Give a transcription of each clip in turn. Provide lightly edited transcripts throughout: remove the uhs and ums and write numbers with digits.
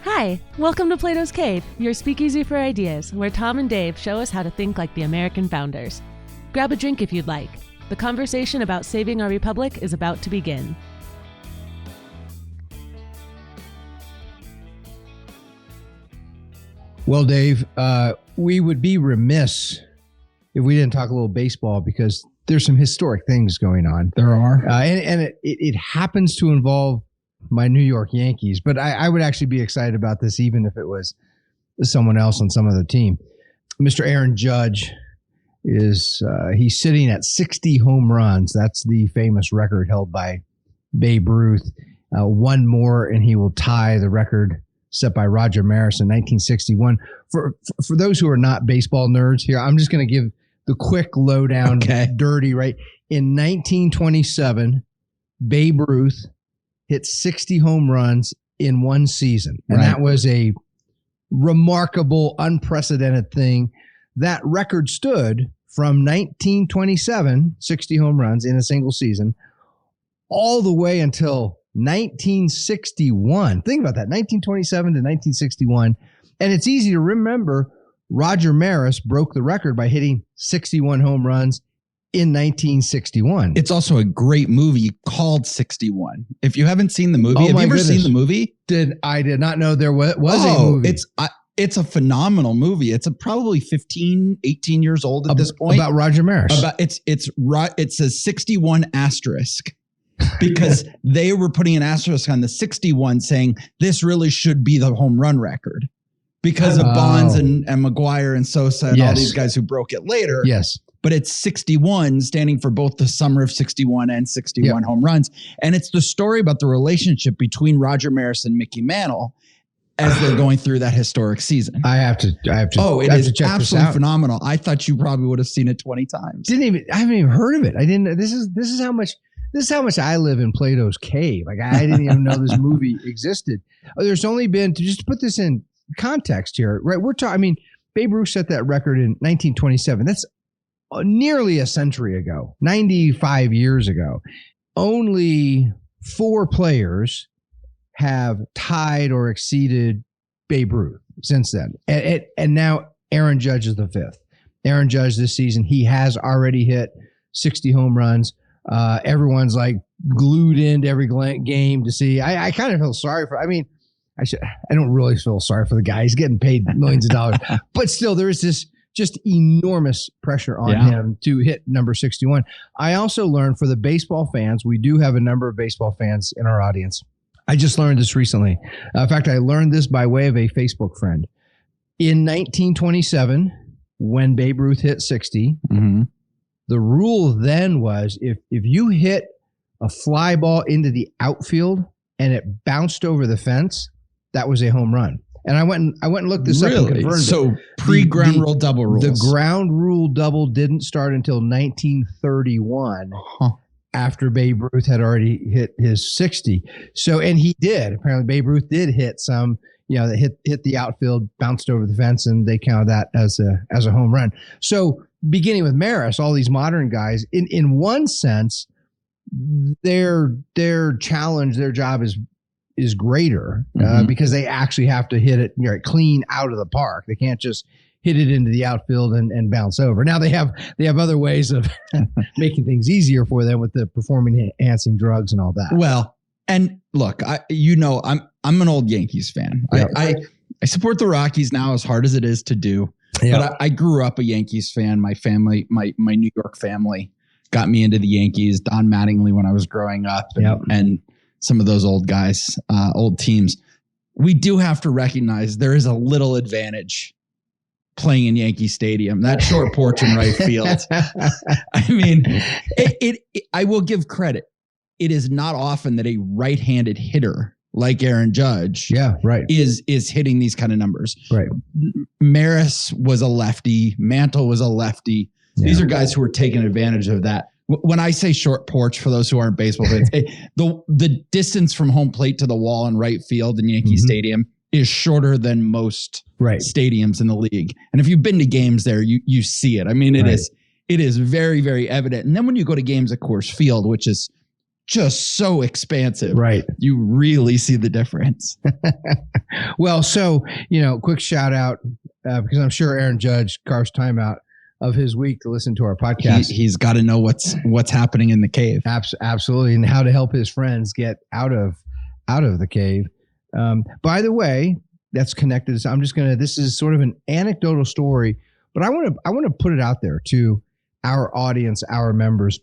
Hi, welcome to Plato's Cave, your speakeasy for ideas, where Tom and Dave show us how to think like the American founders. Grab a drink if you'd like. The conversation about saving our republic is about to begin. Well, Dave, we would be remiss if we didn't talk a little baseball because there's some historic things going on. There are. And it happens to involve my New York Yankees, but I would actually be excited about this even if it was someone else on some other team. Mr. Aaron Judge is he's sitting at 60 home runs. That's the famous record held by Babe Ruth. One more and he will tie the record set by Roger Maris in 1961. For those who are not baseball nerds here, I'm just going to give the quick lowdown, dirty, right? In 1927, Babe Ruth hit 60 home runs in one season. And that was a remarkable, unprecedented thing. That record stood from 1927, 60 home runs in a single season, all the way until 1961. Think about that, 1927 to 1961. And it's easy to remember Roger Maris broke the record by hitting 61 home runs in 1961. It's also a great movie called 61. If you haven't seen the movie, have you ever seen the movie? I did not know there was a movie. It's a phenomenal movie. It's probably 15, 18 years old at this point. About Roger Maris. It says 61 asterisk because they were putting an asterisk on the 61 saying this really should be the home run record because of Bonds and McGuire and Sosa and all these guys who broke it later. Yes. But it's 61 standing for both the summer of 61 and 61 home runs. And it's the story about the relationship between Roger Maris and Mickey Mantle as they're going through that historic season. I have to. It is absolutely phenomenal. I thought you probably would have seen it 20 times. I haven't even heard of it. I didn't. This is how much I live in Plato's Cave. Like I didn't even know this movie existed. There's only been, to put this in context here, right? We're talking. I mean, Babe Ruth set that record in 1927. That's nearly a century ago, 95 years ago. Only 4 players have tied or exceeded Babe Ruth since then. And now Aaron Judge is the 5th. Aaron Judge this season, he has already hit 60 home runs. Everyone's like glued into every game to see. I kind of feel sorry for, I don't really feel sorry for the guy. He's getting paid millions of dollars, but still there is this just enormous pressure on him to hit number 61. I also learned for the baseball fans, we do have a number of baseball fans in our audience. I just learned this recently. In fact, I learned this by way of a Facebook friend. In 1927, when Babe Ruth hit 60, the rule then was if you hit a fly ball into the outfield and it bounced over the fence, that was a home run. And I went and looked this up and confirmed So pre-ground rule double rules. The ground rule double didn't start until 1931 after Babe Ruth had already hit his 60. So, and he did. Apparently Babe Ruth did hit some, that hit the outfield, bounced over the fence, and they counted that as a home run. So beginning with Maris, all these modern guys, in one sense, their challenge, their job is greater because they actually have to hit it clean out of the park. They can't just hit it into the outfield and bounce over. Now they have other ways of making things easier for them with the performance enhancing drugs and all that. Well, and look, I'm an old Yankees fan. Yeah. I support the Rockies now as hard as it is to do. Yeah. But I grew up a Yankees fan. My family, my New York family got me into the Yankees, Don Mattingly when I was growing up and some of those old guys, old teams. We do have to recognize there is a little advantage playing in Yankee Stadium, that short porch in right field. I mean, I will give credit. It is not often that a right-handed hitter like Aaron Judge is hitting these kind of numbers. Right. Maris was a lefty. Mantle was a lefty. Yeah. These are guys who are taking advantage of that. When I say short porch, for those who aren't baseball fans, the distance from home plate to the wall in right field in Yankee Stadium is shorter than most stadiums in the league. And if you've been to games there, you see it. I mean, it is very, very evident. And then when you go to games at Coors Field, which is just so expansive. Right. You really see the difference. Well, so, quick shout out, because I'm sure Aaron Judge carves time out of his week to listen to our podcast. He's got to know what's happening in the cave. Absolutely. And how to help his friends get out of the cave. By the way, that's connected. So this is sort of an anecdotal story, but I want to put it out there to our audience, our members.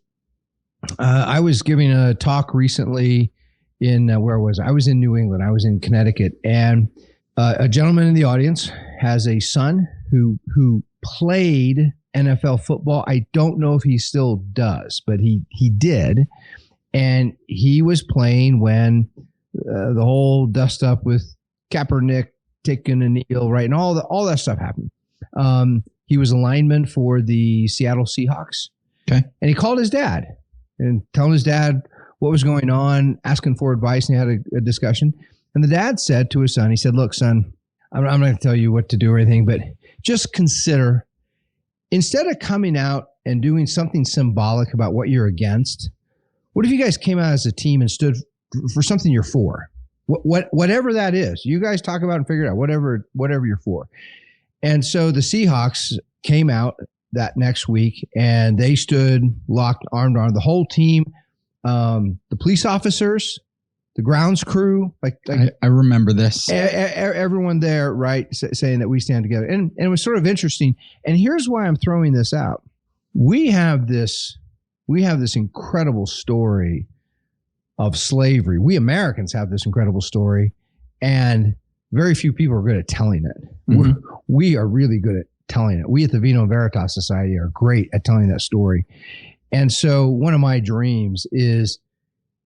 I was giving a talk recently in where was I? I was in New England. I was in Connecticut, and a gentleman in the audience has a son who played NFL football. I don't know if he still does, but he did, and he was playing when the whole dust up with Kaepernick taking a kneel, right, and all that stuff happened. He was a lineman for the Seattle Seahawks. Okay, and he called his dad and telling his dad what was going on, asking for advice, and he had a discussion. And the dad said to his son, he said, "Look, son, I'm not going to tell you what to do or anything, but just consider, instead of coming out and doing something symbolic about what you're against, what if you guys came out as a team and stood for something you're for? Whatever that is, you guys talk about and figure it out, whatever you're for." And so the Seahawks came out that next week, and they stood locked, arm to arm, the whole team, the police officers, the grounds crew, like I remember this. Everyone there, right, saying that we stand together. And it was sort of interesting. And here's why I'm throwing this out. We have this incredible story of slavery. We Americans have this incredible story, and very few people are good at telling it. Mm-hmm. We are really good at telling it. We at the Vino Veritas Society are great at telling that story. And so one of my dreams is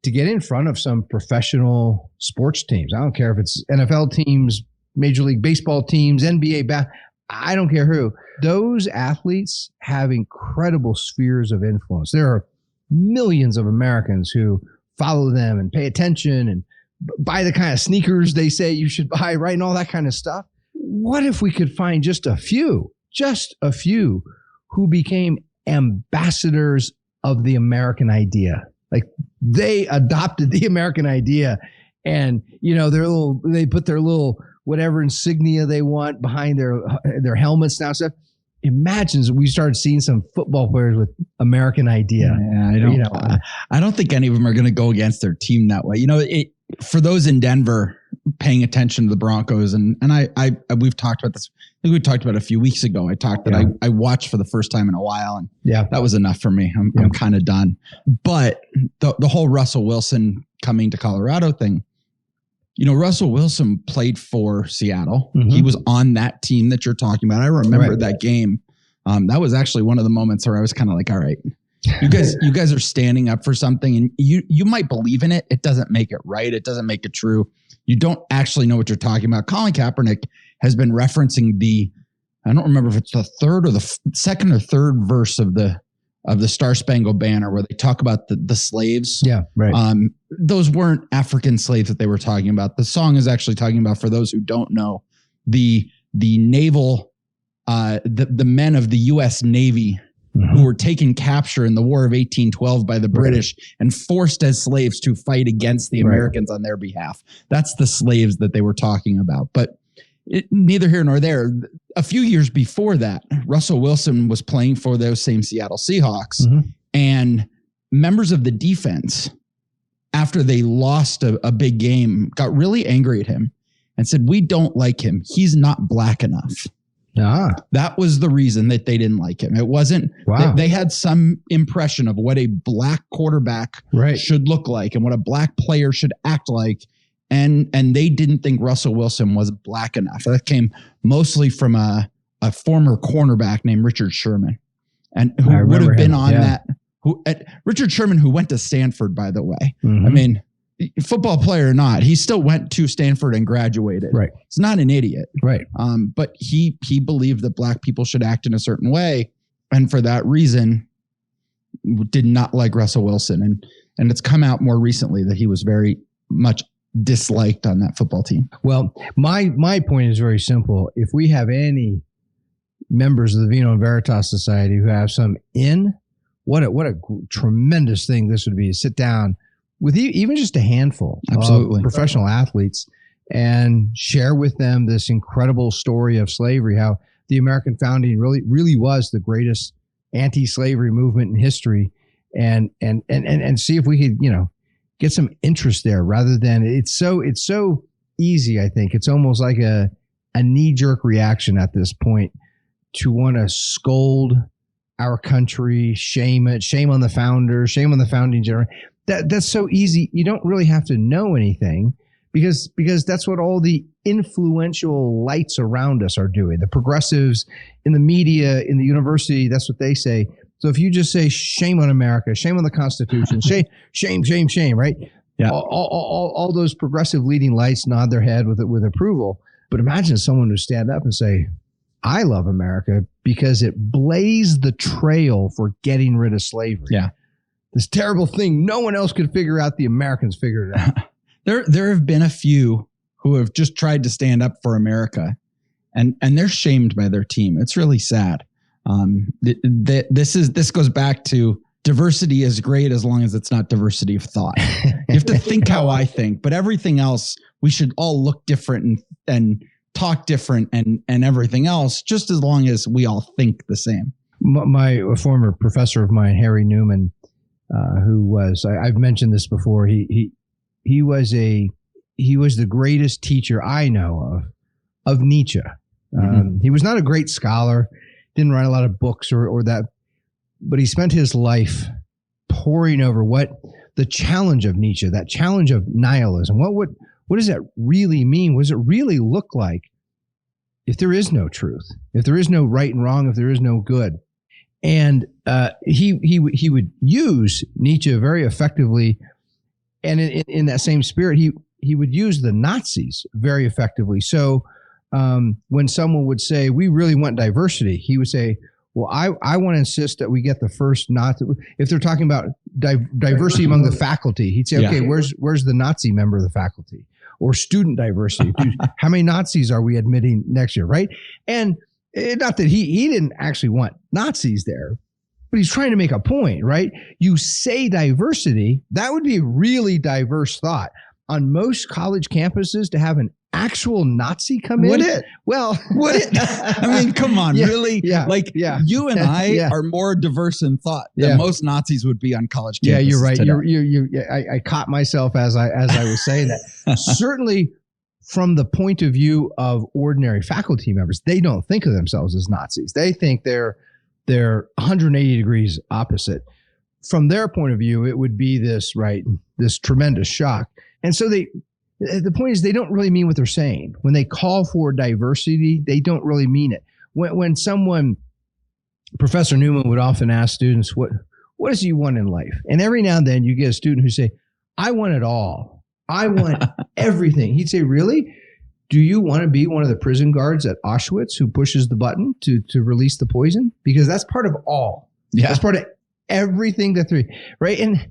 to get in front of some professional sports teams. I don't care if it's NFL teams, Major League Baseball teams, NBA, I don't care who. Those athletes have incredible spheres of influence. There are millions of Americans who follow them and pay attention and buy the kind of sneakers they say you should buy, right? And all that kind of stuff. What if we could find just a few who became ambassadors of the American idea? Like, they adopted the American idea, and they put their little whatever insignia they want behind their helmets now. Stuff. Imagine we started seeing some football players with American idea. Yeah, I don't think any of them are going to go against their team that way. For those in Denver paying attention to the Broncos, and we've talked about this. I think we talked about it a few weeks ago. I watched for the first time in a while, and that was enough for me. I'm kind of done. But the whole Russell Wilson coming to Colorado thing, Russell Wilson played for Seattle. Mm-hmm. He was on that team that you're talking about. I remember that game. That was actually one of the moments where I was kind of like, all right, you guys are standing up for something, and you might believe in it. It doesn't make it right. It doesn't make it true. You don't actually know what you're talking about. Colin Kaepernick has been referencing I don't remember if it's the third or the second or third verse of the Star Spangled Banner, where they talk about the slaves. Yeah, right. Those weren't African slaves that they were talking about. The song is actually talking about, for those who don't know, the naval, the men of the U.S. Navy, mm-hmm. who were taken capture in the War of 1812 by the British and forced as slaves to fight against the Americans on their behalf. That's the slaves that they were talking about. But neither here nor there. A few years before that, Russell Wilson was playing for those same Seattle Seahawks, mm-hmm. and members of the defense, after they lost a big game, got really angry at him and said, "We don't like him. He's not black enough." That was the reason that they didn't like him. It wasn't, they had some impression of what a black quarterback should look like and what a black player should act like. And they didn't think Russell Wilson was black enough. That came mostly from a former cornerback named Richard Sherman, and who would have been on that. Richard Sherman, who went to Stanford, by the way. Mm-hmm. I mean, football player or not, he still went to Stanford and graduated. Right. He's not an idiot. Right. But he believed that black people should act in a certain way, and for that reason, did not like Russell Wilson. And it's come out more recently that he was very much disliked on that football team. Well, my point is very simple. If we have any members of the Vino Veritas Society who have some what a tremendous thing this would be, to sit down with even just a handful Absolutely. of professional athletes and share with them this incredible story of slavery, how the American founding really was the greatest anti-slavery movement in history, and see if we could, get some interest there rather than it's so easy. I think it's almost like a knee-jerk reaction at this point to want to scold our country, shame on the founders, shame on the founding generation. That's so easy. You don't really have to know anything because that's what all the influential lights around us are doing. The progressives in the media, in the university, that's what they say. So if you just say shame on America, shame on the Constitution, shame, right? Yeah. All those progressive leading lights nod their head with approval. But imagine someone who stand up and say, I love America because it blazed the trail for getting rid of slavery. Yeah. This terrible thing no one else could figure out. The Americans figured it out. There have been a few who have just tried to stand up for America, and they're shamed by their team. It's really sad. This goes back to diversity is great as long as it's not diversity of thought. You have to think how I think, but everything else, we should all look different and talk different and everything else, just as long as we all think the same. A former professor of mine, Harry Newman, who was, I've mentioned this before, he was the greatest teacher I know of Nietzsche. He was not a great scholar, didn't write a lot of books or that, but he spent his life poring over what the challenge of Nietzsche, that challenge of nihilism. What does that really mean? What does it really look like if there is no truth, if there is no right and wrong, if there is no good? And he would use Nietzsche very effectively, and in that same spirit, he would use the Nazis very effectively. So when someone would say, we really want diversity, he would say, well, I want to insist that we get the first Nazi. If they're talking about diversity among the faculty, he'd say, okay, where's the Nazi member of the faculty? Or student diversity. How many Nazis are we admitting next year, right? And not that he didn't actually want Nazis there, but he's trying to make a point, right? You say diversity, that would be a really diverse thought. On most college campuses, to have an actual Nazi come in? Would it? Well, would it? I mean, come on, really? Yeah. You and I are more diverse in thought than most Nazis would be on college campuses. Yeah, you're right. Today. I caught myself as I was saying that. Certainly, from the point of view of ordinary faculty members, they don't think of themselves as Nazis. They think they're 180 degrees opposite. From their point of view, it would be this tremendous shock. And so the point is, they don't really mean what they're saying. When they call for diversity, they don't really mean it. When Professor Newman would often ask students, what does you want in life? And every now and then you get a student who say, I want it all. I want everything. He'd say, really? Do you want to be one of the prison guards at Auschwitz who pushes the button to release the poison? Because that's part of all. Yeah. That's part of everything right? And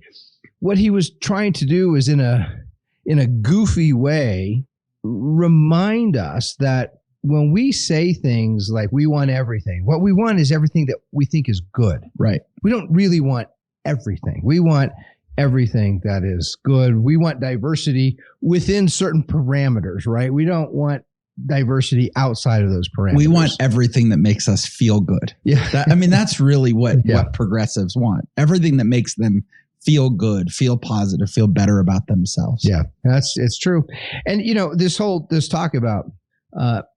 what he was trying to do is in a goofy way, remind us that when we say things like we want everything, what we want is everything that we think is good. Right. We don't really want everything. We want everything that is good. We want diversity within certain parameters, right? We don't want diversity outside of those parameters. We want everything that makes us feel good. Yeah. That's really what progressives want. Everything that makes them feel good, feel positive, feel better about themselves. Yeah, it's true. And, this talk about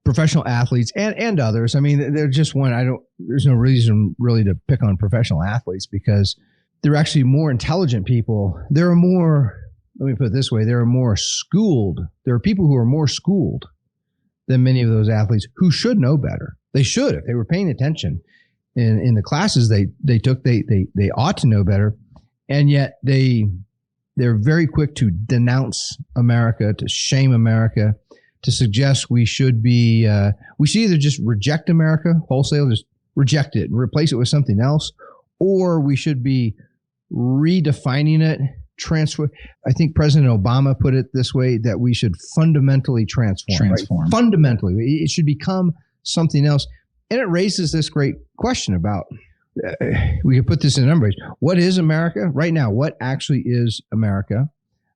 professional athletes and others, I mean, they're just there's no reason really to pick on professional athletes because they're actually more intelligent people. Let me put it this way, there are people who are more schooled than many of those athletes who should know better. They should, if they were paying attention in the classes they took, they ought to know better. And yet they're very quick to denounce America, to shame America, to suggest we should either just reject America wholesale, just reject it and replace it with something else, or we should be redefining it, transfer. I think President Obama put it this way, that we should fundamentally transform. Right? Fundamentally, it should become something else. And it raises this great question about, we could put this in numbers. What is America right now? What actually is America?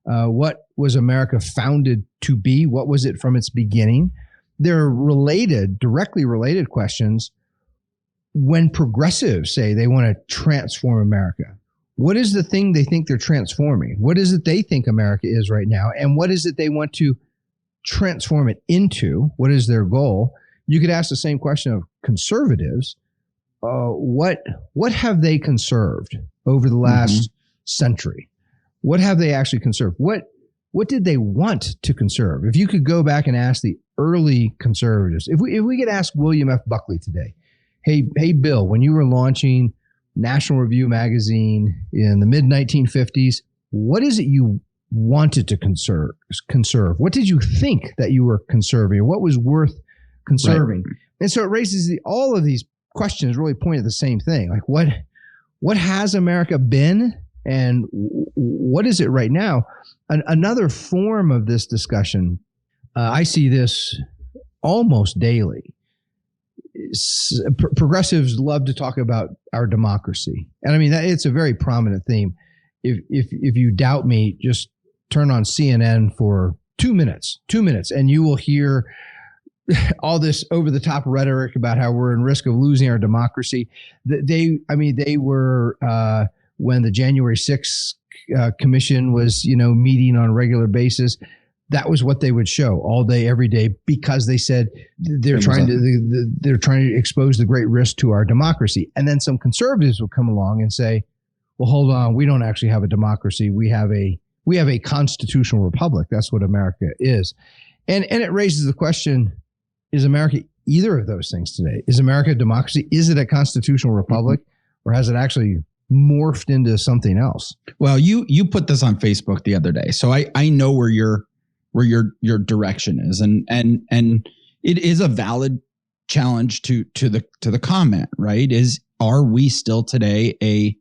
What was America founded to be? What was it from its beginning? There are directly related questions. When progressives say they want to transform America, what is the thing they think they're transforming? What is it they think America is right now? And what is it they want to transform it into? What is their goal? You could ask the same question of conservatives. What have they conserved over the last century? What have they actually conserved? What did they want to conserve? If you could go back and ask the early conservatives, if we could ask William F. Buckley today, hey Bill, when you were launching National Review magazine in the mid 1950s, what is it you wanted to conserve? What did you think that you were conserving? What was worth conserving? Right. And so it raises all of these questions really point at the same thing. Like what has America been and what is it right now? Another form of this discussion, I see this almost daily. Progressives love to talk about our democracy. And I mean, it's a very prominent theme. If you doubt me, just turn on CNN for 2 minutes, and you will hear all this over the top rhetoric about how we're in risk of losing our democracy. They were, when the January 6th commission was, meeting on a regular basis, that was what they would show all day, every day, because they said they're trying to expose the great risk to our democracy. And then some conservatives would come along and say, well, hold on, we don't actually have a democracy. We have a constitutional republic. That's what America is. And it raises the question, is America either of those things today? Is America a democracy? Is it a constitutional republic? Or has it actually morphed into something else? Well, you put this on Facebook the other day, so I know where your direction is, and it is a valid challenge to the comment, right? Are we still today a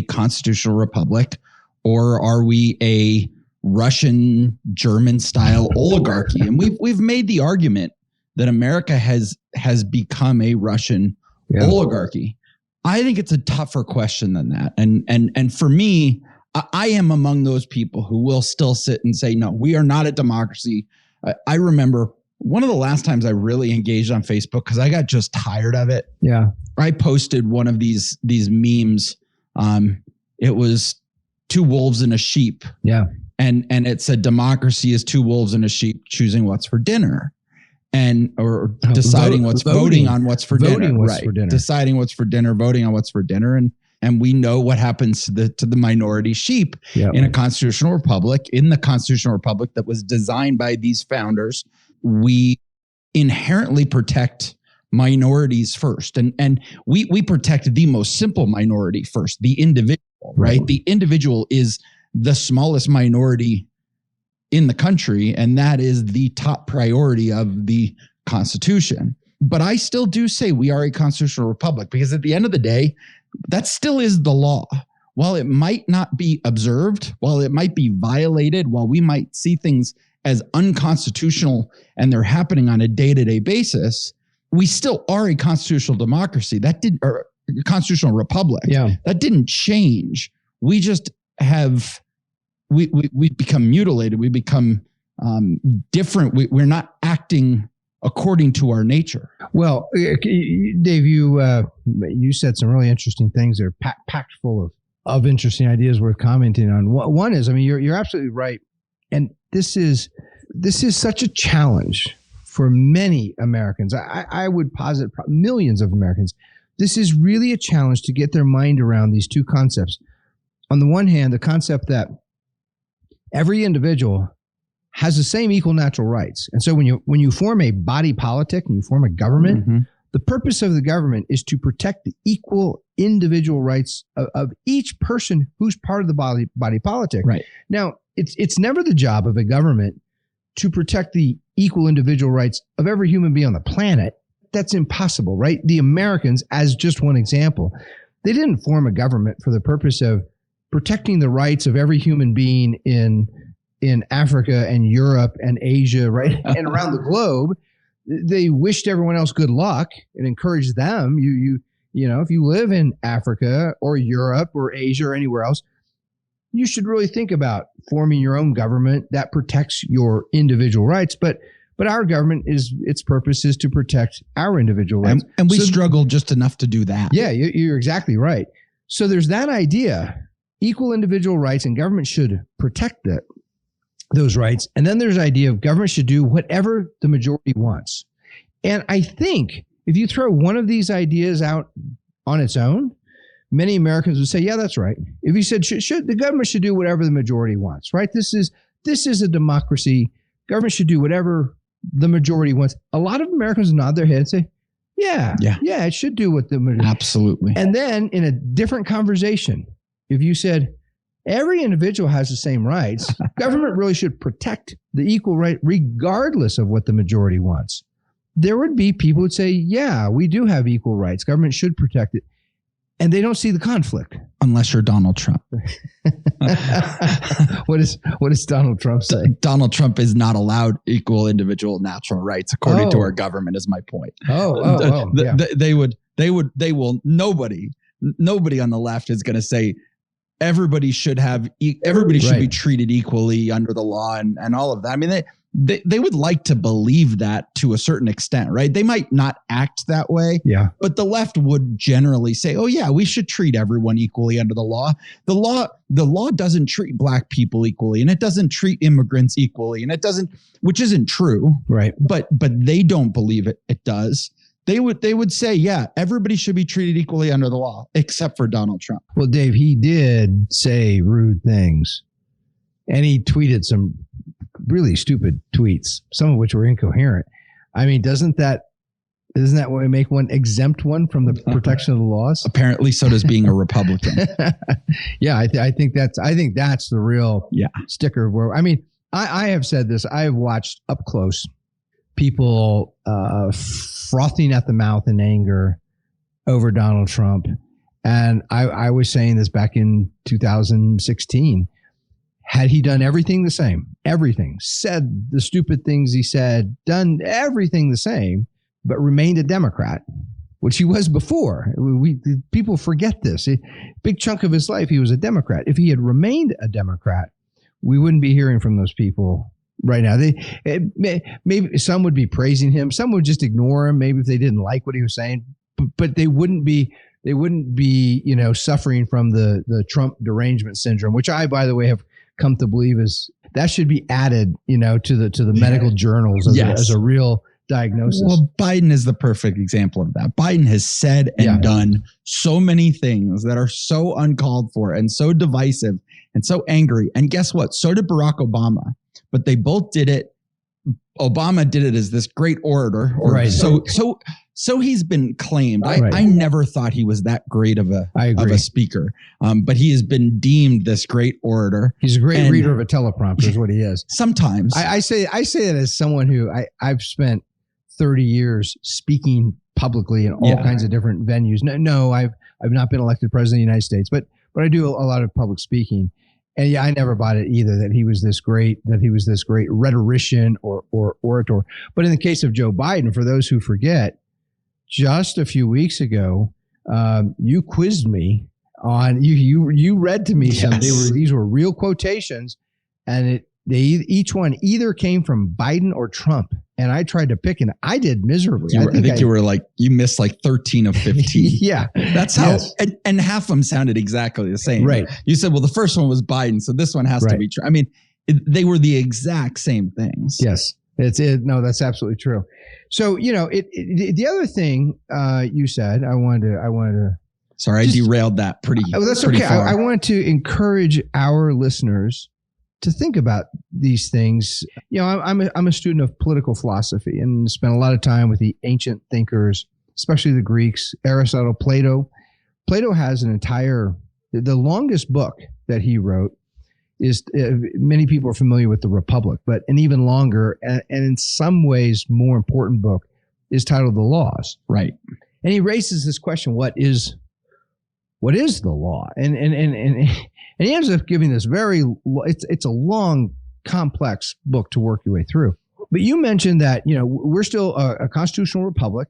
constitutional republic, or are we a Russian German style oligarchy? And we've made the argument that America has become a Russian oligarchy. I think it's a tougher question than that. And for me, I am among those people who will still sit and say, no, we are not a democracy. I remember one of the last times I really engaged on Facebook because I got just tired of it. Yeah. I posted one of these memes. It was 2 wolves and a sheep. Yeah. And it said democracy is 2 wolves and a sheep choosing what's for dinner. Or deciding voting on what's for dinner. Right. Deciding what's for dinner, voting on what's for dinner. And we know what happens to the minority sheep in a constitutional republic. In the constitutional republic that was designed by these founders, we inherently protect minorities first. And we protect the most simple minority first, the individual, right? The individual is the smallest minority in the country, and that is the top priority of the Constitution. But I still do say we are a constitutional republic because at the end of the day, that still is the law. While it might not be observed, while it might be violated, while we might see things as unconstitutional and they're happening on a day-to-day basis, we still are a constitutional democracy. Or a constitutional republic. Yeah. That didn't change. We just have we become mutilated. We become different. We're not acting according to our nature. Well, Dave, you said some really interesting things. They're packed full of interesting ideas worth commenting on. One is, I mean, you're absolutely right, and this is such a challenge for many Americans. I would posit millions of Americans. This is really a challenge to get their mind around these two concepts. On the one hand, the concept that every individual has the same equal natural rights. And so when you form a body politic and you form a government, the purpose of the government is to protect the equal individual rights of each person who's part of the body politic. Right. Now, it's never the job of a government to protect the equal individual rights of every human being on the planet. That's impossible, right? The Americans, as just one example, they didn't form a government for the purpose of protecting the rights of every human being in Africa and Europe and Asia, right? And around the globe. They wished everyone else good luck and encouraged them. You know, if you live in Africa or Europe or Asia or anywhere else, you should really think about forming your own government that protects your individual rights. But our government its purpose is to protect our individual rights. And we struggle just enough to do that. Yeah, you're exactly right. So there's that idea, equal individual rights, and government should protect those rights. And then there's the idea of government should do whatever the majority wants. And I think if you throw one of these ideas out on its own, many Americans would say, yeah, that's right. If you said the government should do whatever the majority wants, right? This is a democracy. Government should do whatever the majority wants. A lot of Americans nod their head and say, yeah, it should do what the majority. Absolutely. And then in a different conversation, if you said every individual has the same rights, government really should protect the equal right regardless of what the majority wants, there would be people who would say, yeah, we do have equal rights. Government should protect it. And they don't see the conflict. Unless you're Donald Trump. What does Donald Trump say? Donald Trump is not allowed equal individual natural rights, according to our government, is my point. Yeah. Nobody on the left is going to say everybody should be treated equally under the law and all of that. I mean, they would like to believe that to a certain extent, right? They might not act that way, but the left would generally say, oh yeah, we should treat everyone equally under the law. The law doesn't treat black people equally, and it doesn't treat immigrants equally, and it doesn't, which isn't true. Right. But they don't believe it does. They would say, yeah, everybody should be treated equally under the law, except for Donald Trump. Well, Dave, he did say rude things, and he tweeted some really stupid tweets, some of which were incoherent. I mean, isn't that what we make one exempt one from the protection of the laws? Apparently, so does being a Republican. Yeah, I think that's the real sticker. Where I mean, I have said this. I have watched up close people frothing at the mouth in anger over Donald Trump, and I was saying this back in 2016. Had he done everything the same, said the stupid things he said, done everything the same, but remained a Democrat, which he was before. People forget this. A big chunk of his life, he was a Democrat. If he had remained a Democrat, we wouldn't be hearing from those people right now. Maybe some would be praising him. Some would just ignore him. Maybe if they didn't like what he was saying, but they wouldn't be, suffering from the Trump derangement syndrome, which I, by the way, have come to believe that should be added, to the medical journals as a real diagnosis. Well, Biden is the perfect example of that. Biden has said and done so many things that are so uncalled for and so divisive and so angry. And guess what? So did Barack Obama, but they both did it. Obama did it as this great orator. So he's been claimed. I never thought he was that great of a speaker, but he has been deemed this great orator. He's a great reader of a teleprompter is what he is. Sometimes. I say that as someone who I've spent 30 years speaking publicly in all kinds of different venues. No, I've not been elected president of the United States, but I do a lot of public speaking. And I never bought it either that he was this great rhetorician or orator. But in the case of Joe Biden, for those who forget, just a few weeks ago, you quizzed me on you read to me some. These were real quotations, and each one either came from Biden or Trump. And I tried to pick, and I did miserably. I think you were like, you missed like 13 of 15. Yeah. That's how, and half of them sounded exactly the same. Right. You said, well, the first one was Biden, so this one has to be true. I mean, they were the exact same things. Yes. No, that's absolutely true. So, the other thing you said, I wanted to. Sorry, I derailed that pretty. Oh, that's pretty okay. far. I want to encourage our listeners to think about these things. I'm a student of political philosophy and spent a lot of time with the ancient thinkers, especially the Greeks, Aristotle, Plato. Plato has the longest book that he wrote is, many people are familiar with the Republic, but an even longer and in some ways more important book is titled The Laws. Right. And he raises this question, what is the law? And he ends up giving this it's a long, complex book to work your way through. But you mentioned that, we're still a constitutional republic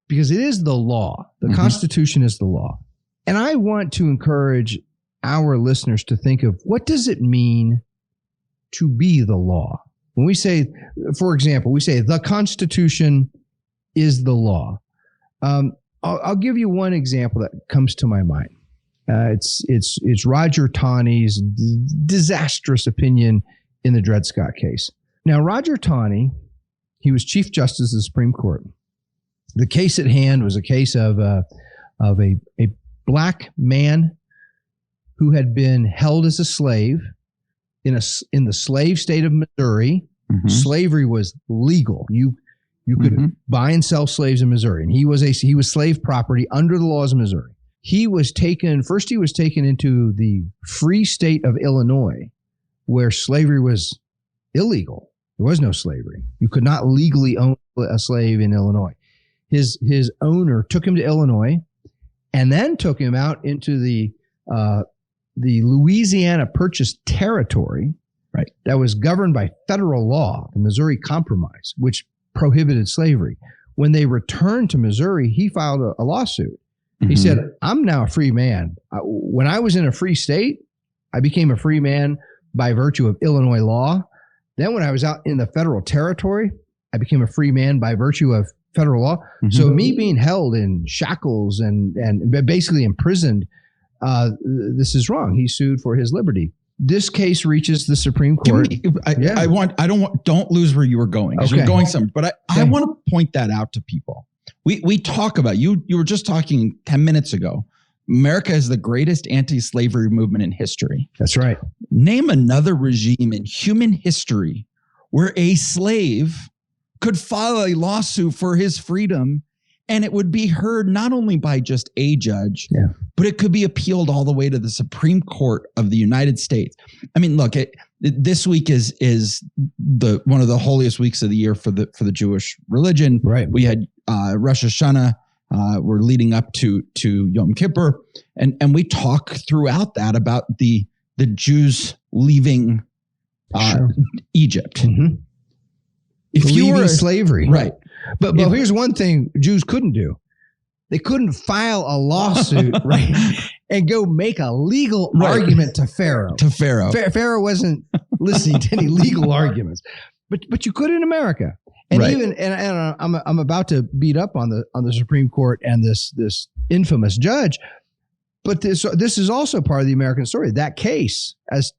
because it is the law. The Constitution is the law. And I want to encourage our listeners to think of, what does it mean to be the law? When we say, for example, we say the Constitution is the law. I'll give you one example that comes to my mind. It's Roger Taney's disastrous opinion in the Dred Scott case. Now, Roger Taney, he was Chief Justice of the Supreme Court. The case at hand was a case of a black man who had been held as a slave in the slave state of Missouri. Mm-hmm. Slavery was legal. You could buy and sell slaves in Missouri, and he was slave property under the laws of Missouri. He was taken into the free state of Illinois, where slavery was illegal. There was no slavery. You could not legally own a slave in Illinois. His owner took him to Illinois, and then took him out into the Louisiana Purchase territory, right? That was governed by federal law, the Missouri Compromise, which prohibited slavery. When they returned to Missouri, he filed a lawsuit. He said, I'm now a free man. When I was in a free state, I became a free man by virtue of Illinois law. Then when I was out in the federal territory, I became a free man by virtue of federal law. Mm-hmm. So me being held in shackles and basically imprisoned, this is wrong. He sued for his liberty. This case reaches the Supreme Court. Don't lose where you were going. Okay. You're going somewhere, but I want to point that out to people. We talk about, you were just talking 10 minutes ago, America is the greatest anti-slavery movement in history. That's right. Name another regime in human history where a slave could file a lawsuit for his freedom, and it would be heard not only by just a judge, but it could be appealed all the way to the Supreme Court of the United States. I mean, look, this week is one of the holiest weeks of the year for the Jewish religion. Right. We had Rosh Hashanah. We're leading up to Yom Kippur, and we talk throughout that about the Jews leaving Egypt. Mm-hmm. If you were slavery, right? But here's one thing Jews couldn't do. They couldn't file a lawsuit, right, and go make a legal argument to Pharaoh. Pharaoh wasn't listening to any legal arguments, but you could in America. And even I'm about to beat up on the Supreme Court and this infamous judge, but this is also part of the American story. That case, as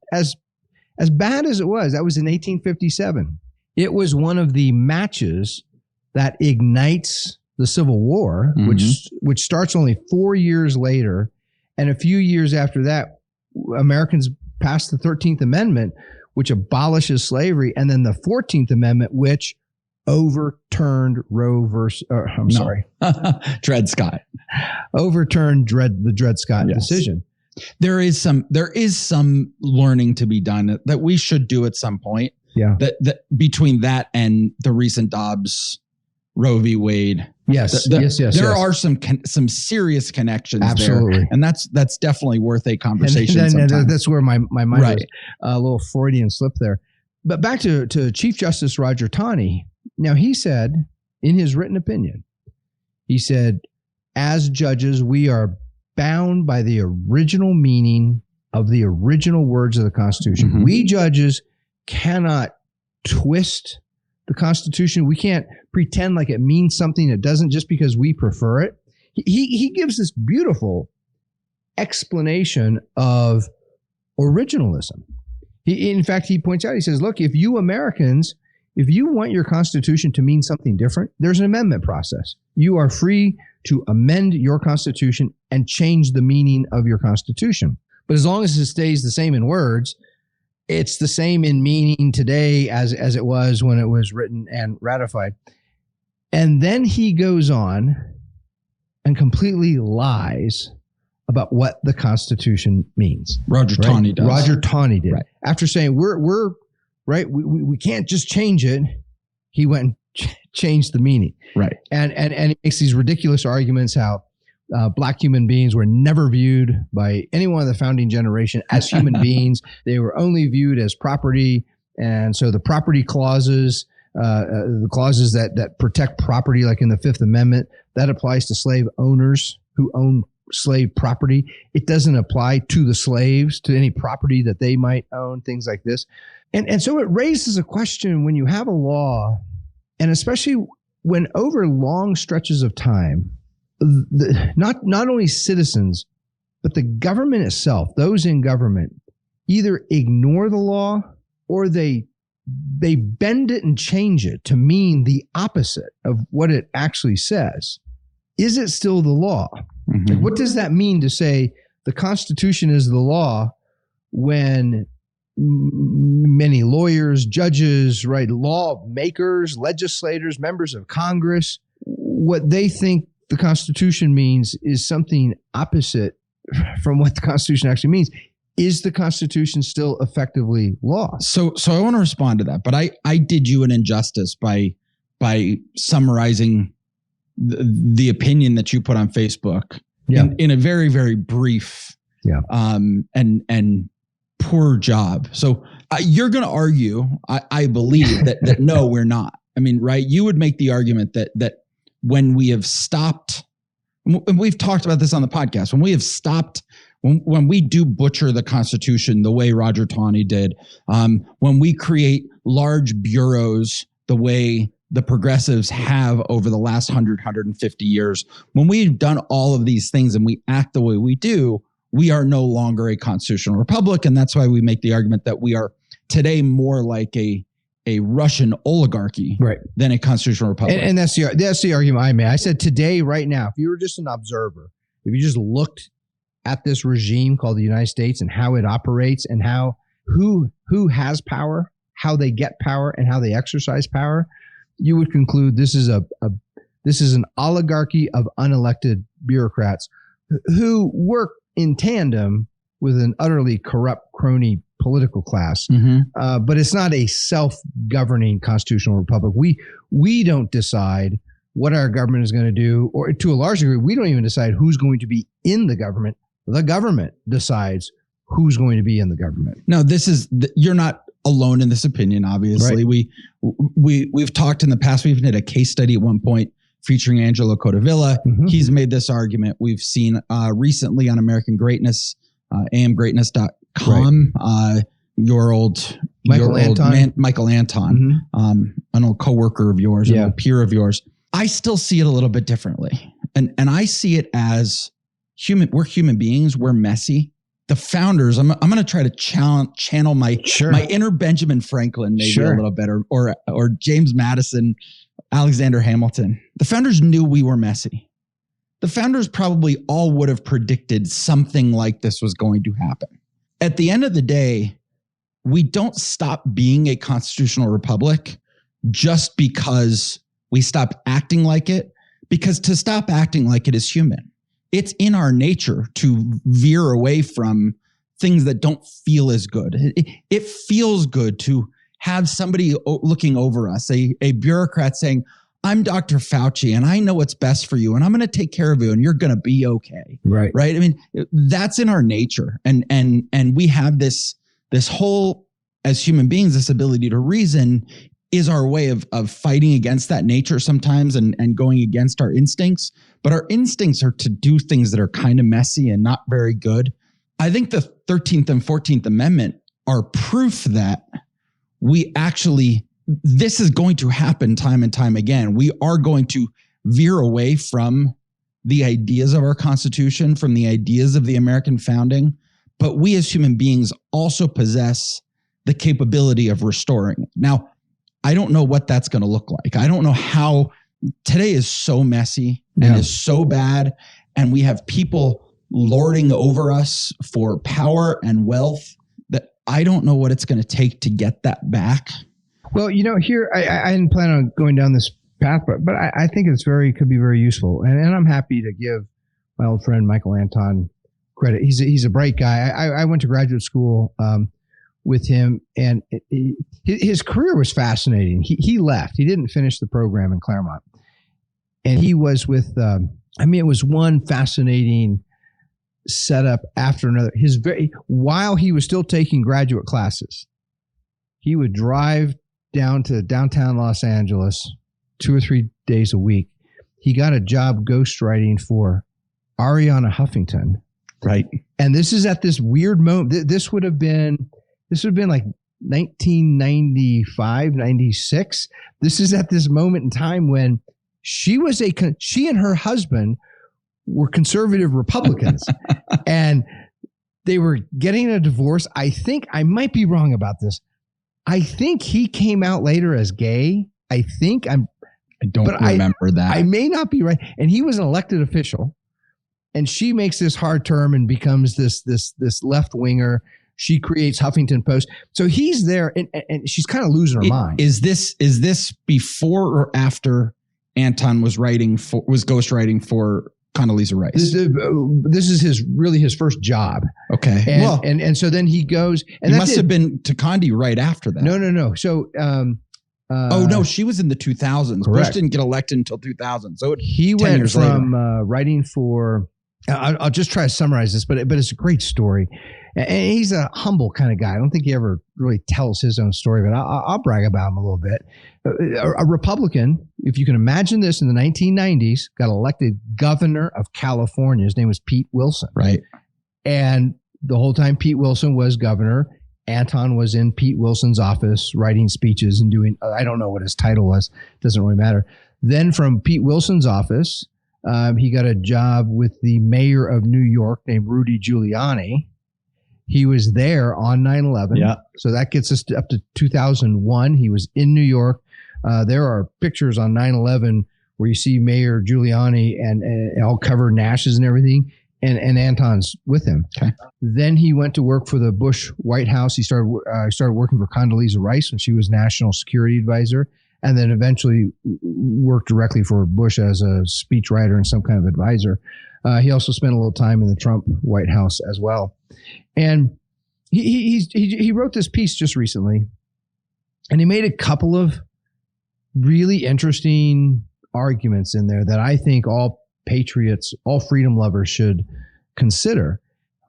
bad as it was, that was in 1857. It was one of the matches that ignites the Civil War, which starts only 4 years later, and a few years after that, Americans passed the 13th Amendment, which abolishes slavery, and then the 14th Amendment, which overturned Dred Scott. Overturned the Dred Scott decision. There is some learning to be done that we should do at some point. Yeah. That between that and the recent Dobbs Roe v. Wade. Yes. There are some serious connections. Absolutely. There. And that's definitely worth a conversation. And that's where my mind was a little Freudian slip there. But back to Chief Justice Roger Taney. Now, he said in his written opinion, he said, as judges, we are bound by the original meaning of the original words of the Constitution. Mm-hmm. We judges cannot twist the Constitution. We can't pretend like it means something it doesn't just because we prefer it. He gives this beautiful explanation of originalism. In fact, he points out, he says, look, if you Americans, if you want your Constitution to mean something different, there's an amendment process. You are free to amend your Constitution and change the meaning of your Constitution. But as long as it stays the same in words, it's the same in meaning today as it was when it was written and ratified. And then he goes on and completely lies about what the Constitution means. Roger Taney does. Roger Taney did. Right. After saying we're right, we can't just change it. He went and changed the meaning. Right. And he makes these ridiculous arguments how black human beings were never viewed by anyone of the founding generation as human beings. They were only viewed as property. And so the property clauses, the clauses that protect property, like in the Fifth Amendment, that applies to slave owners who own slave property. It doesn't apply to the slaves, to any property that they might own, things like this. And so it raises a question when you have a law, and especially when over long stretches of time, not only citizens, but the government itself, those in government, either ignore the law or they bend it and change it to mean the opposite of what it actually says. Is it still the law? Mm-hmm. Like, what does that mean to say the Constitution is the law when many lawyers, judges, right, lawmakers, legislators, members of Congress, what they think the Constitution means is something opposite from what the Constitution actually means? Is the Constitution still effectively law? So I want to respond to that, but I did you an injustice by summarizing the opinion that you put on Facebook in a very, very brief and poor job. So you're going to argue, I believe that no, we're not. I mean, right? You would make the argument that when we have stopped, and we've talked about this on the podcast, when we have stopped, when we do butcher the Constitution the way Roger Taney did, when we create large bureaus the way the progressives have over the last 150 years, when we've done all of these things and we act the way we do, we are no longer a constitutional republic. And that's why we make the argument that we are today more like a Russian oligarchy than a constitutional republic. And that's the argument I made. I said today, right now, if you were just an observer, if you just looked at this regime called the United States and how it operates and who has power, how they get power, and how they exercise power, you would conclude this is an oligarchy of unelected bureaucrats who work in tandem with an utterly corrupt crony political class. Mm-hmm. But it's not a self-governing constitutional republic. We don't decide what our government is going to do, or to a large degree, we don't even decide who's going to be in the government. The government decides who's going to be in the government. No, you're not alone in this opinion, obviously. Right. We've talked in the past. We even did a case study at one point featuring Angelo Codevilla. Mm-hmm. He's made this argument. We've seen recently on American Greatness, amgreatness.com, your old Michael Anton, mm-hmm. An old coworker of yours, an old peer of yours. I still see it a little bit differently. And I see it as we're human beings. We're messy. The founders, I'm going to try to channel my inner Benjamin Franklin maybe a little bit, or James Madison, Alexander Hamilton. The founders knew we were messy. The founders probably all would have predicted something like this was going to happen. At the end of the day, we don't stop being a constitutional republic just because we stop acting like it, because to stop acting like it is human. It's in our nature to veer away from things that don't feel as good. It feels good to have somebody looking over us, a bureaucrat saying, I'm Dr. Fauci and I know what's best for you and I'm going to take care of you and you're going to be okay. Right. I mean, that's in our nature. And we have this whole, as human beings, this ability to reason is our way of fighting against that nature sometimes and going against our instincts. But our instincts are to do things that are kind of messy and not very good. I think the 13th and 14th Amendment are proof that this is going to happen time and time again. We are going to veer away from the ideas of our Constitution, from the ideas of the American founding. But we as human beings also possess the capability of restoring it. Now, I don't know what that's going to look like. I don't know how. Today is so messy and is so bad. And we have people lording over us for power and wealth that I don't know what it's going to take to get that back. Well, here, I didn't plan on going down this path, but I think could be very useful. And I'm happy to give my old friend Michael Anton credit. He's a bright guy. I went to graduate school with him, and his career was fascinating. He left. He didn't finish the program in Claremont. And he was with, it was one fascinating setup after another. While he was still taking graduate classes, he would drive down to downtown Los Angeles 2 or 3 days a week. He got a job ghostwriting for Arianna Huffington. Right. And this is at this weird moment. This would have been like 1995, 96. This is at this moment in time when she and her husband were conservative Republicans and they were getting a divorce. I think I might be wrong about this. I think he came out later as gay. I don't remember that. I may not be right. And he was an elected official. And she makes this hard term and becomes this left winger. She creates Huffington Post. So he's there, and she's kind of losing her mind. Is this before or after Anton was ghostwriting for Condoleezza Rice? This is his first job. Okay. And so then he goes, and he must have been to Condi right after that. No. So no, she was in the 2000s. Correct. Bush didn't get elected until 2000. So he went from writing for. I'll just try to summarize this, but it's a great story. And he's a humble kind of guy. I don't think he ever really tells his own story, but I'll brag about him a little bit. A Republican, if you can imagine this, in the 1990s, got elected governor of California. His name was Pete Wilson. Right. And the whole time Pete Wilson was governor, Anton was in Pete Wilson's office writing speeches and doing, I don't know what his title was. Doesn't really matter. Then from Pete Wilson's office, he got a job with the mayor of New York named Rudy Giuliani. He was there on 9/11. Yeah. So that gets us up to 2001. He was in New York. There are pictures on 9/11 where you see Mayor Giuliani and all covered in ashes and everything. And Anton's with him. Okay. Then he went to work for the Bush White House. He started working for Condoleezza Rice when she was national security advisor, and then eventually worked directly for Bush as a speechwriter and some kind of advisor. He also spent a little time in the Trump White House as well. And he wrote this piece just recently, and he made a couple of really interesting arguments in there that I think all patriots, all freedom lovers should consider.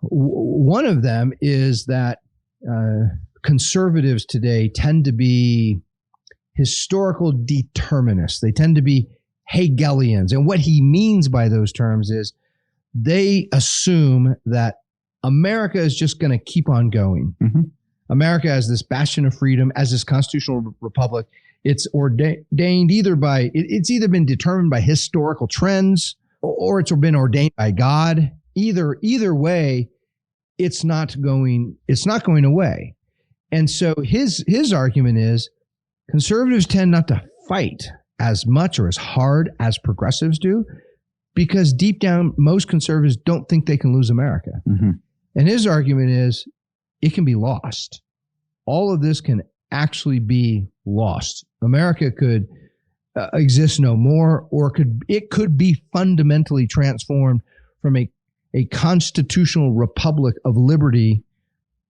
One of them is that conservatives today tend to be historical determinists. They tend to be Hegelians. And what he means by those terms is they assume that America is just going to keep on going. Mm-hmm. America as this bastion of freedom, as this constitutional republic, it's ordained either by, it's either been determined by historical trends or it's been ordained by God. Either way, it's not going away. And so his argument is conservatives tend not to fight as much or as hard as progressives do, because deep down, most conservatives don't think they can lose America. Mm-hmm. And his argument is it can be lost. All of this can actually be lost. America could exist no more, or it could be fundamentally transformed from a constitutional republic of liberty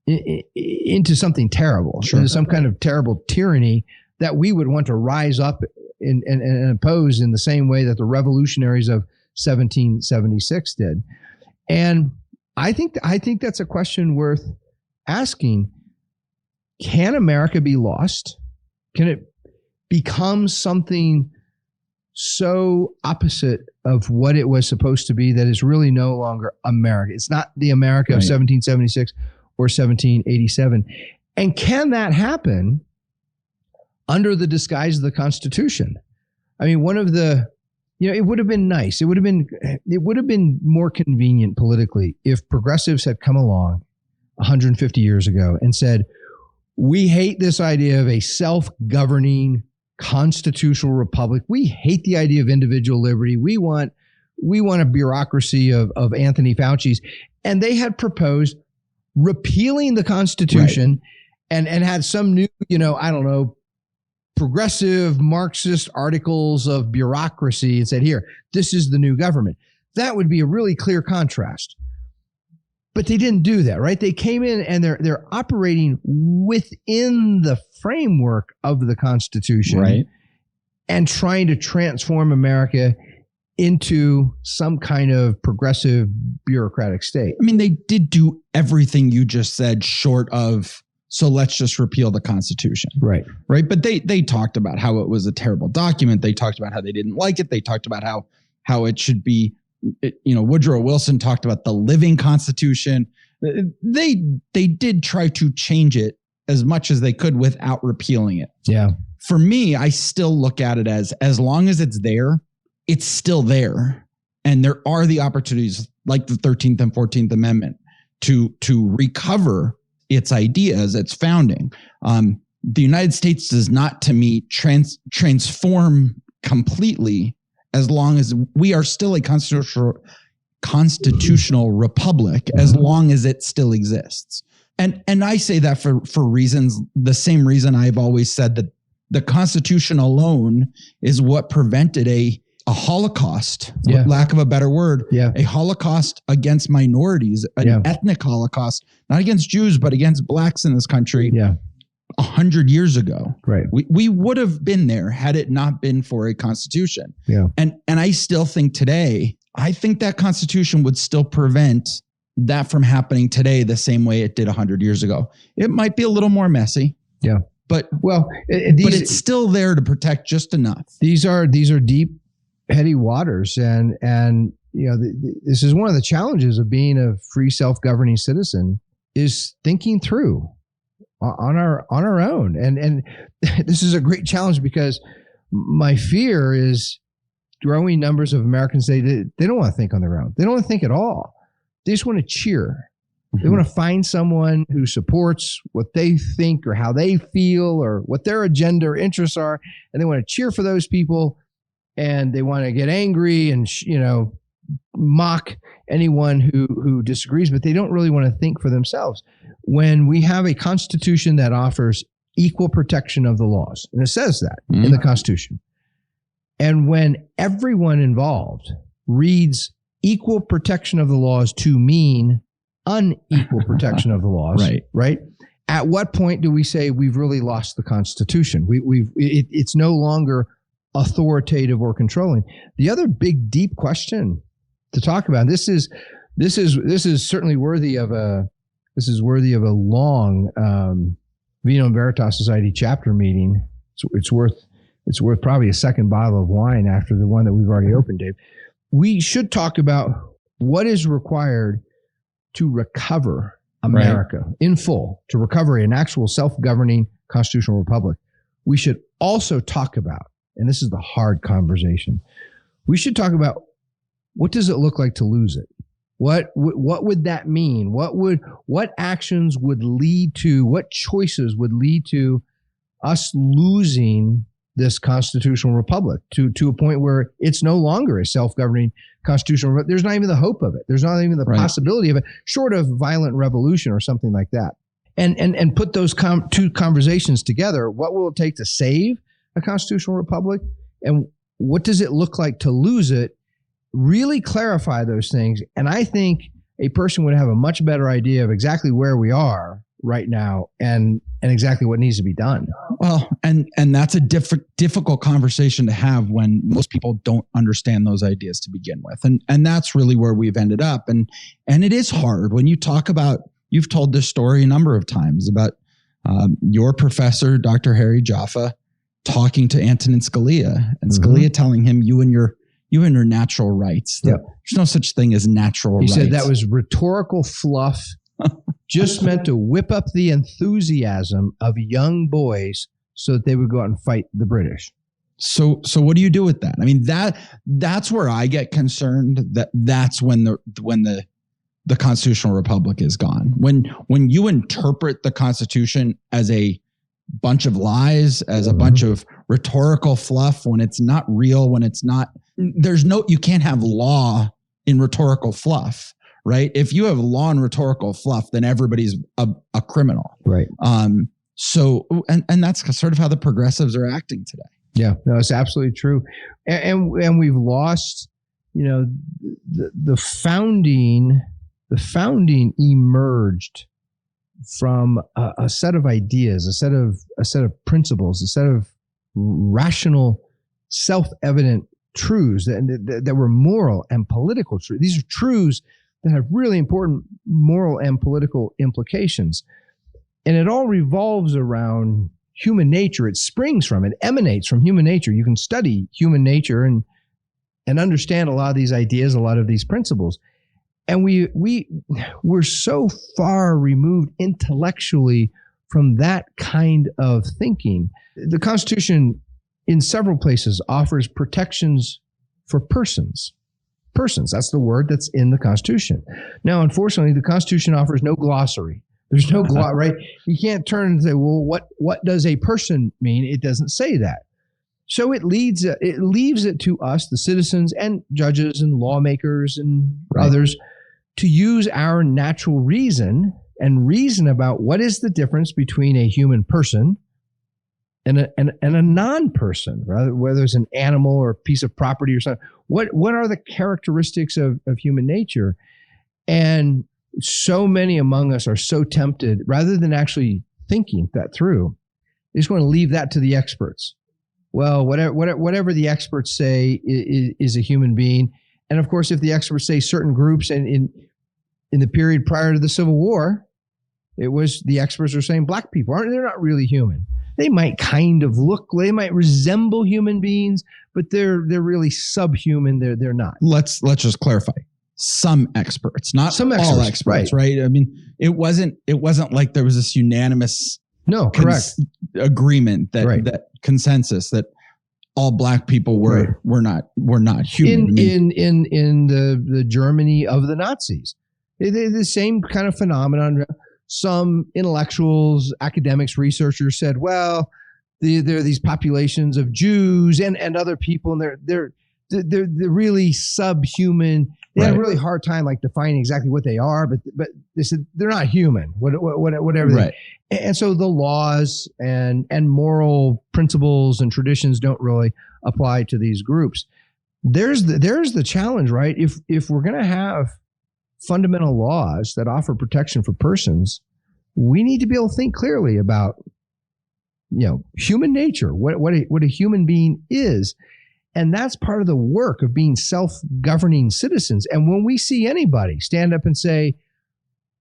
into something terrible, sure, into some kind of terrible tyranny that we would want to rise up and oppose in the same way that the revolutionaries of 1776 did. And I think that's a question worth asking. Can America be lost? Can it become something so opposite of what it was supposed to be that is really no longer America? It's not the America of 1776 or 1787. And can that happen under the disguise of the Constitution? I mean, one of the, it would have been nice. It would have been more convenient politically if progressives had come along 150 years ago and said, we hate this idea of a self-governing constitutional republic. We hate the idea of individual liberty. We want a bureaucracy of Anthony Fauci's. And they had proposed repealing the Constitution, right, and had some new, progressive Marxist articles of bureaucracy and said, here, this is the new government. That would be a really clear contrast. But they didn't do that, right? They came in and they're operating within the framework of the Constitution, right, and trying to transform America into some kind of progressive bureaucratic state. I mean, they did do everything you just said short of, so let's just repeal the Constitution. Right. Right. But they talked about how it was a terrible document. They talked about how they didn't like it. They talked about how it should be Woodrow Wilson talked about the living Constitution. They did try to change it as much as they could without repealing it. Yeah. For me, I still look at it as long as it's there, it's still there. And there are the opportunities like the 13th and 14th Amendment to recover its ideas, its founding. The United States does not, to me, transform completely as long as we are still a constitutional republic, as long as it still exists. And I say that for reasons, the same reason I've always said that the Constitution alone is what prevented a Holocaust, lack of a better word, a Holocaust against minorities, an ethnic Holocaust, not against Jews, but against blacks in this country 100 years ago. Right. We would have been there had it not been for a Constitution. Yeah. And I still think today, I think that Constitution would still prevent that from happening today the same way it did 100 years ago. It might be a little more messy. Yeah. But it's still there to protect just enough. These are deep, heady waters, and this is one of the challenges of being a free, self-governing citizen, is thinking through on our own. And this is a great challenge, because my fear is growing numbers of Americans they don't want to think on their own. They don't want to think at all. They just want to cheer. They want to find someone who supports what they think or how they feel or what their agenda or interests are, and they want to cheer for those people. And they want to get angry and mock anyone who disagrees, but they don't really want to think for themselves. When we have a Constitution that offers equal protection of the laws, and it says that in the Constitution, and when everyone involved reads equal protection of the laws to mean unequal protection of the laws, right? At what point do we say we've really lost the Constitution? It's no longer authoritative or controlling. The other big, deep question to talk about. This is certainly worthy of a long Vino and Veritas Society chapter meeting. It's worth probably a second bottle of wine after the one that we've already opened, Dave. We should talk about what is required to recover America in full, to recover an actual self-governing constitutional republic. We should also talk about, and this is the hard conversation, we should talk about, what does it look like to lose it? What would that mean? What actions would lead to, what choices would lead to us losing this constitutional republic to a point where it's no longer a self-governing constitutional republic? There's not even the hope of it. There's not even the possibility of it, short of violent revolution or something like that. And put those two conversations together. What will it take to save a constitutional republic? And what does it look like to lose it? Really clarify those things. And I think a person would have a much better idea of exactly where we are right now and exactly what needs to be done. Well, and that's a difficult conversation to have when most people don't understand those ideas to begin with. And that's really where we've ended up. And it is hard when you talk about, you've told this story a number of times about your professor, Dr. Harry Jaffa, talking to Antonin Scalia, and Scalia telling him, you and your natural rights. There's no such thing as natural rights. He said that was rhetorical fluff, just meant to whip up the enthusiasm of young boys so that they would go out and fight the British. So what do you do with that? I mean, that's where I get concerned. That's when the constitutional republic is gone. When you interpret the Constitution as a bunch of lies, as a bunch of rhetorical fluff, when it's not real, when it's not, you can't have law in rhetorical fluff, right? If you have law and rhetorical fluff, then everybody's a criminal. Right. So that's sort of how the progressives are acting today. Yeah, no, it's absolutely true. And we've lost, the founding emerged from a set of ideas, a set of principles, a set of rational, self-evident truths that were moral and political truths. These are truths that have really important moral and political implications. And it all revolves around human nature. It springs from, it emanates from human nature. You can study human nature and and understand a lot of these ideas, a lot of these principles. And we're so far removed intellectually from that kind of thinking. The Constitution, in several places, offers protections for persons. Persons, that's the word that's in the Constitution. Now, unfortunately, the Constitution offers no glossary. There's no right? You can't turn and say, well, what does a person mean? It doesn't say that. So it leaves it to us, the citizens and judges and lawmakers and others, to use our natural reason and reason about what is the difference between a human person and a non-person, whether it's an animal or a piece of property or something. What are the characteristics of human nature? And so many among us are so tempted, rather than actually thinking that through, they just want to leave that to the experts. Well, whatever the experts say is a human being. And of course, if the experts say certain groups, and in the period prior to the Civil War, it was the experts are saying black people they're not really human. They might kind of they might resemble human beings, but they're really subhuman. They're not. Let's just clarify. Some experts, not some all experts, right? I mean, it wasn't like there was this unanimous agreement that consensus that all black people were not human. In the Germany of the Nazis, the same kind of phenomenon. Some intellectuals, academics, researchers said, well, there are these populations of Jews and other people, and they're really subhuman. They had a really hard time defining exactly what they are, but they said they're not human. Whatever. Right. And so the laws and moral principles and traditions don't really apply to these groups. There's the challenge, right? If we're going to have fundamental laws that offer protection for persons, we need to be able to think clearly about, human nature, what a human being is. And that's part of the work of being self-governing citizens. And when we see anybody stand up and say,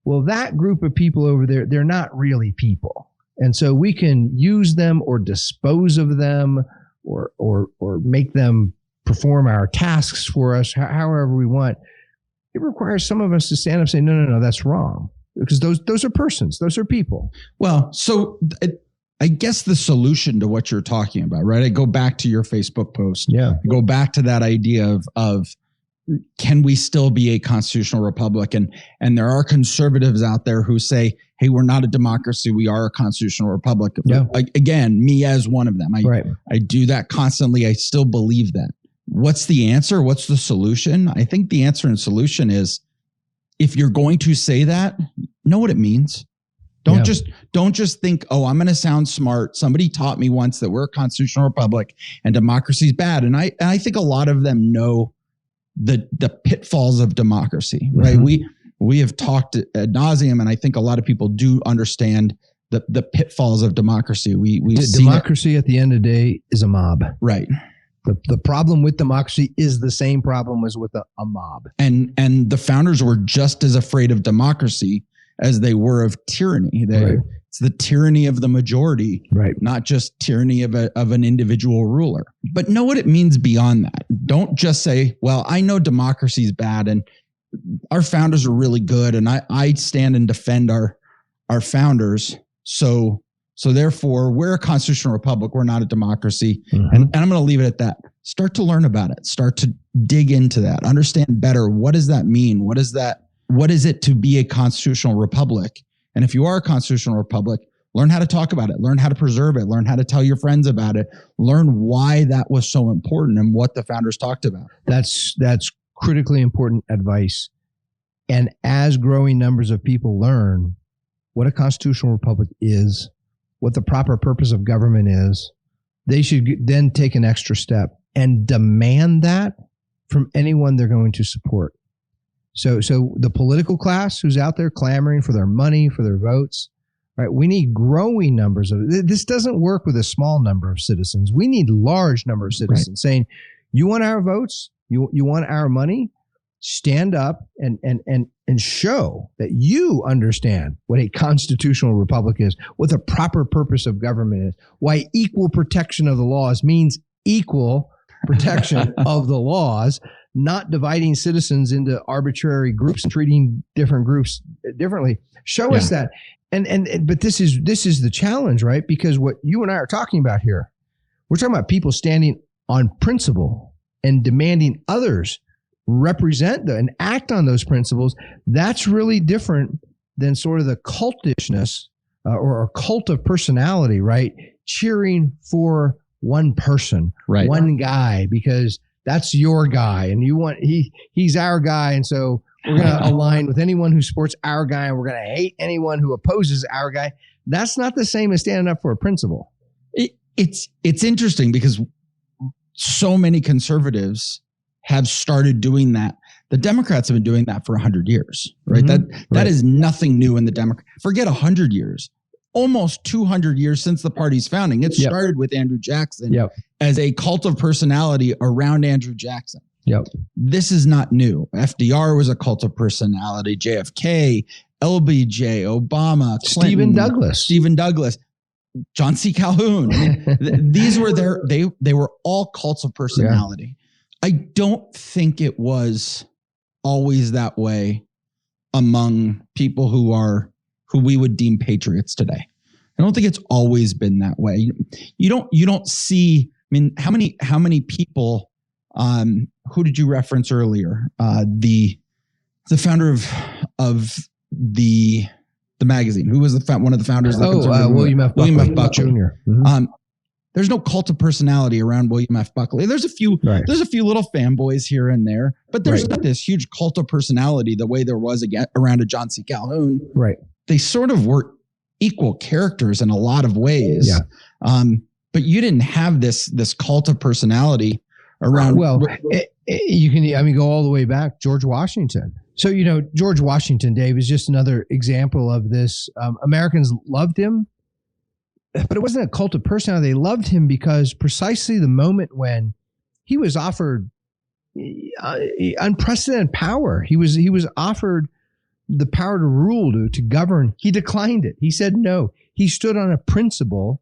well, that group of people over there, they're not really people. And so we can use them or dispose of them or make them perform our tasks for us however we want. It requires some of us to stand up and say, no, that's wrong. Because those are persons. Those are people. Well, so I guess the solution to what you're talking about, right? I go back to your Facebook post. Yeah. I go back to that idea of can we still be a constitutional republic? And there are conservatives out there who say, hey, we're not a democracy. We are a constitutional republic. Yeah. Again, me as one of them. I do that constantly. I still believe that. What's the answer? What's the solution? I think the answer and solution is, if you're going to say that, know what it means. Don't just think, oh, I'm going to sound smart. Somebody taught me once that we're a constitutional republic and democracy is bad. And I think a lot of them know the pitfalls of democracy, right? Mm-hmm. We have talked ad nauseum, and I think a lot of people do understand the pitfalls of democracy. We democracy at the end of the day is a mob. Right. The problem with democracy is the same problem as with a mob. And the founders were just as afraid of democracy as they were of tyranny. It's the tyranny of the majority, right? Not just tyranny of an individual ruler. But know what it means beyond that. Don't just say, well, I know democracy is bad and our founders are really good, and I stand and defend our founders. So therefore, we're a constitutional republic. We're not a democracy. Mm-hmm. And I'm going to leave it at that. Start to learn about it. Start to dig into that. Understand better. What does that mean? What is it to be a constitutional republic? And if you are a constitutional republic, learn how to talk about it. Learn how to preserve it. Learn how to tell your friends about it. Learn why that was so important and what the founders talked about. That's critically important advice. And as growing numbers of people learn what a constitutional republic is, what the proper purpose of government is, they should then take an extra step and demand that from anyone they're going to support. So the political class who's out there clamoring for their money, for their votes, right? We need growing numbers of this. Doesn't work with a small number of citizens. We need large number of citizens saying, you want our votes? You want our money? Stand up and show that you understand what a constitutional republic is, what the proper purpose of government is, why equal protection of the laws means equal protection of the laws, not dividing citizens into arbitrary groups and treating different groups differently. Show us that. But this is the challenge, right? Because what you and I are talking about here, we're talking about people standing on principle and demanding others represent and act on those principles. That's really different than sort of the cultishness or a cult of personality, right? Cheering for one person, right, one guy, because that's your guy, and he's our guy, and so we're going to align with anyone who supports our guy, and we're going to hate anyone who opposes our guy. That's not the same as standing up for a principle. It's interesting because so many conservatives have started doing that. The Democrats have been doing that for 100 years, right? Mm-hmm. That is nothing new in the Democrat. Forget 100 years, almost 200 years since the party's founding. It started with Andrew Jackson as a cult of personality around Andrew Jackson. This is not new. FDR was a cult of personality. JFK, LBJ, Obama, Clinton, Stephen Douglas, John C. Calhoun. I mean, these were they were all cults of personality. I don't think it was always that way among people who we would deem patriots today. I don't think it's always been that way. You don't see. I mean, how many people? Who did you reference earlier? The founder of the magazine. Who was one of the founders? William F. Buckley Jr. Mm-hmm. There's no cult of personality around William F. Buckley. There's a few little fanboys here and there, but there's not this huge cult of personality the way there was around a John C. Calhoun. Right. They sort of were equal characters in a lot of ways. Yeah. But you didn't have this cult of personality around. You can go all the way back. George Washington. So, George Washington, Dave, is just another example of this. Americans loved him, but it wasn't a cult of personality. They loved him because precisely the moment when he was offered unprecedented power, he was offered the power to rule, to govern. He declined it. He said no. He stood on a principle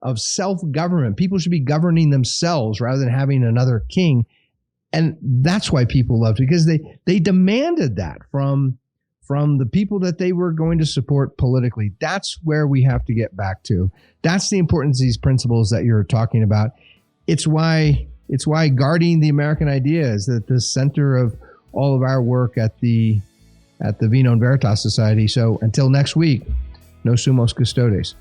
of self-government. People should be governing themselves rather than having another king. And that's why people loved it, because they demanded that from the people that they were going to support politically. That's where we have to get back to. That's the importance of these principles that you're talking about. It's why guarding the American idea is at the center of all of our work at the Vino and Veritas Society. So until next week, no sumos custodes.